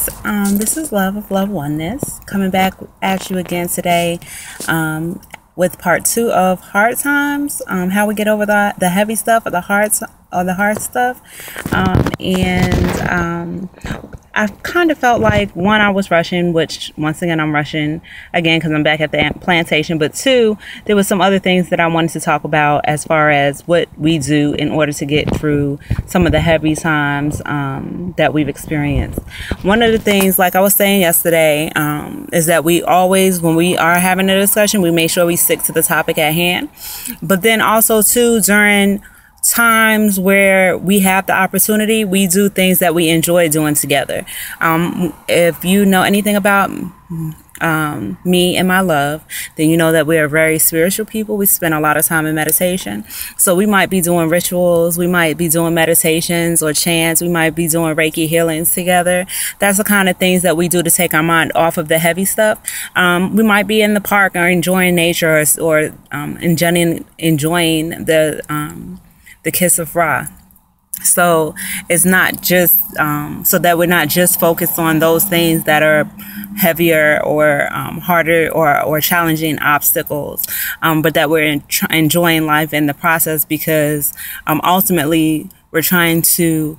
guys, this is Love of Love Oneness coming back at you again today with part 2 of Hard Times, how we get over the heavy stuff or the hard stuff. I kind of felt like, one, I was rushing, which once again I'm rushing again because I'm back at the plantation, but 2, there was some other things that I wanted to talk about as far as what we do in order to get through some of the heavy times that we've experienced. One of the things, like I was saying yesterday, is that we always, when we are having a discussion, we make sure we stick to the topic at hand. But then also too, during times where we have the opportunity, we do things that we enjoy doing together. If you know anything about me and my love, then you know that we are very spiritual people. We spend a lot of time in meditation. So we might be doing rituals, we might be doing meditations or chants, we might be doing Reiki healings together. That's the kind of things that we do to take our mind off of the heavy stuff. We might be in the park or enjoying nature or enjoying the kiss of Ra. So it's not just so that we're not just focused on those things that are heavier or harder or challenging obstacles, but that we're enjoying life in the process, because ultimately we're trying to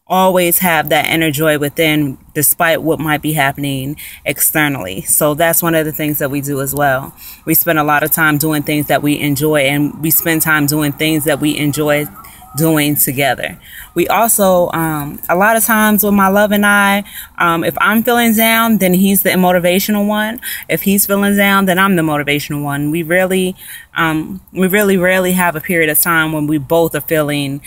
always have that inner joy within, despite what might be happening externally. So that's one of the things that we do as well. We spend a lot of time doing things that we enjoy, and we spend time doing things that we enjoy doing together. We also, a lot of times with my love and I, if I'm feeling down, then he's the motivational one. If he's feeling down, then I'm the motivational one. We really rarely have a period of time when we both are feeling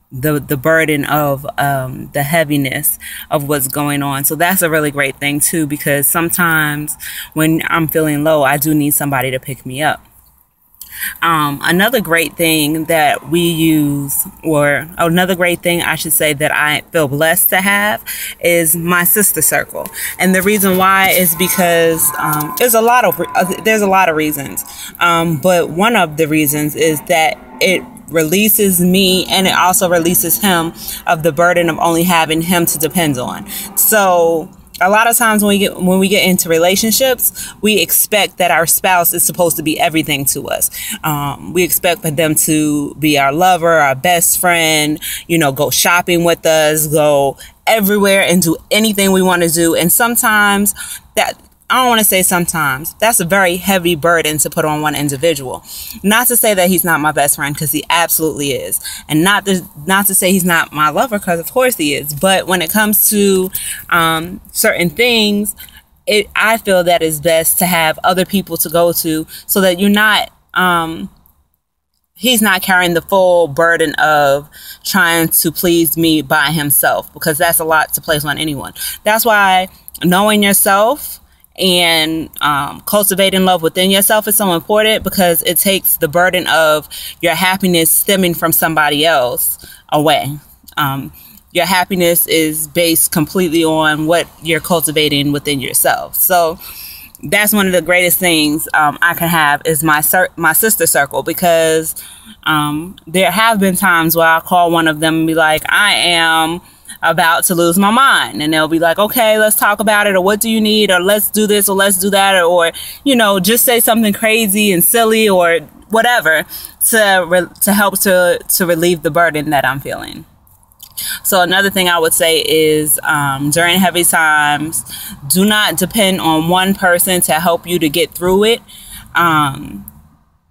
the burden of the heaviness of what's going on. So that's a really great thing too, because sometimes when I'm feeling low, I do need somebody to pick me up. Another great thing that we use, or another great thing I should say that I feel blessed to have, is my sister circle. And the reason why is because there's a lot of reasons, but one of the reasons is that it releases me, and it also releases him of the burden of only having him to depend on. So a lot of times when we get into relationships, we expect that our spouse is supposed to be everything to us. We expect for them to be our lover, our best friend, go shopping with us, go everywhere and do anything we want to do. And sometimes I don't want to say sometimes, that's a very heavy burden to put on one individual. Not to say that he's not my best friend, because he absolutely is. And not to say he's not my lover, because of course he is. But when it comes to certain things, I feel that it's best to have other people to go to, so that you're not, he's not carrying the full burden of trying to please me by himself, because that's a lot to place on anyone. That's why knowing yourself and cultivating love within yourself is so important, because it takes the burden of your happiness stemming from somebody else away. Your happiness is based completely on what you're cultivating within yourself. So that's one of the greatest things I can have, is my sister circle, because there have been times where I'll call one of them and be like, I am about to lose my mind, and they'll be like, okay, let's talk about it, or what do you need, or let's do this, or let's do that, or just say something crazy and silly or whatever to help to relieve the burden that I'm feeling. So another thing I would say is, during heavy times, do not depend on one person to help you to get through it.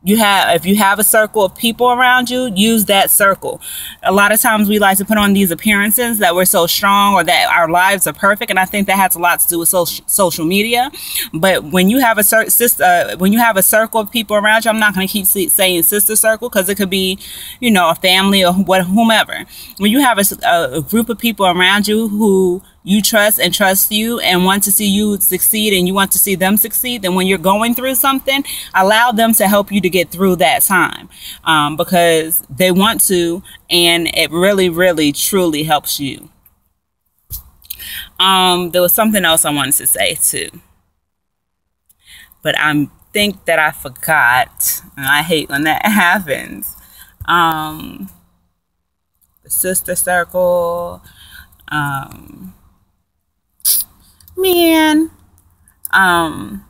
If you have a circle of people around you, use that circle. A lot of times we like to put on these appearances that we're so strong, or that our lives are perfect, and I think that has a lot to do with social media. But when you have a circle of people around you, I'm not going to keep saying sister circle, because it could be, a family or whomever. When you have a group of people around you who you trust you and want to see you succeed, and you want to see them succeed, then when you're going through something, allow them to help you to get through that time, because they want to, and it really, really, truly helps you. There was something else I wanted to say too, but I think that I forgot, and I hate when that happens. The sister circle. Um, man, and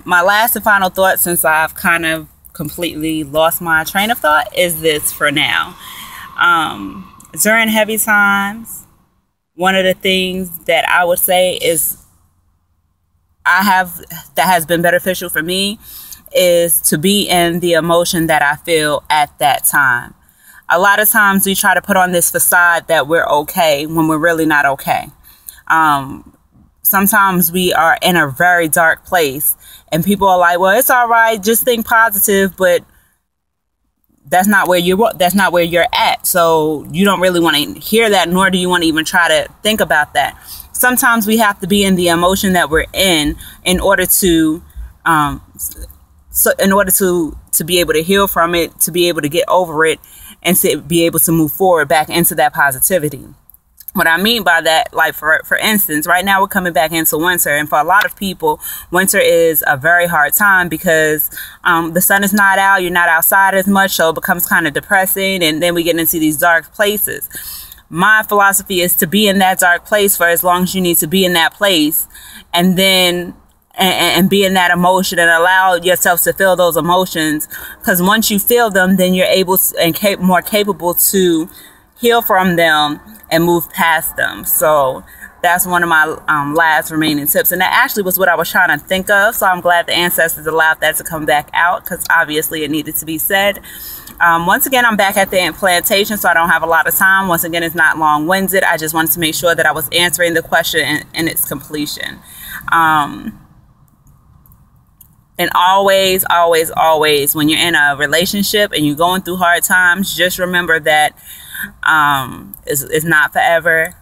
my last and final thought, since I've kind of completely lost my train of thought, is this for now. During heavy times, one of the things that I would say is that has been beneficial for me is to be in the emotion that I feel at that time. A lot of times we try to put on this facade that we're okay when we're really not okay. Sometimes we are in a very dark place and people are like, well, it's all right, just think positive, but that's not where you're at. So you don't really want to hear that, nor do you want to even try to think about that. Sometimes we have to be in the emotion that we're in order to to be able to heal from it, to be able to get over it, and to be able to move forward back into that positivity. What I mean by that, like for instance, right now we're coming back into winter, and for a lot of people, winter is a very hard time because the sun is not out, you're not outside as much, so it becomes kind of depressing, and then we get into these dark places. My philosophy is to be in that dark place for as long as you need to be in that place, and then and be in that emotion and allow yourself to feel those emotions, because once you feel them, then you're able to, and more capable to heal from them and move past them. So that's one of my last remaining tips, and that actually was what I was trying to think of, so I'm glad the ancestors allowed that to come back out, because obviously it needed to be said. Once again, I'm back at the implantation, so I don't have a lot of time. Once again, it's not long-winded. I just wanted to make sure that I was answering the question in its completion. And always, always, always, when you're in a relationship and you're going through hard times, just remember that it's not forever.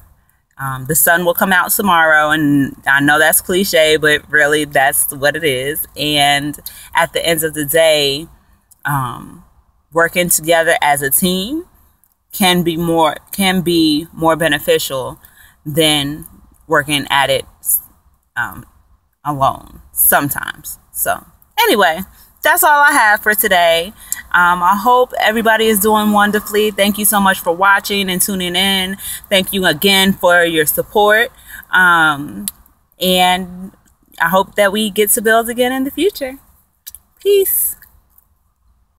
The sun will come out tomorrow, and I know that's cliche, but really that's what it is. And at the end of the day, working together as a team can be more beneficial than working at it alone sometimes. So anyway, that's all I have for today. I hope everybody is doing wonderfully. Thank you so much for watching and tuning in. Thank you again for your support. And I hope that we get to build again in the future. Peace.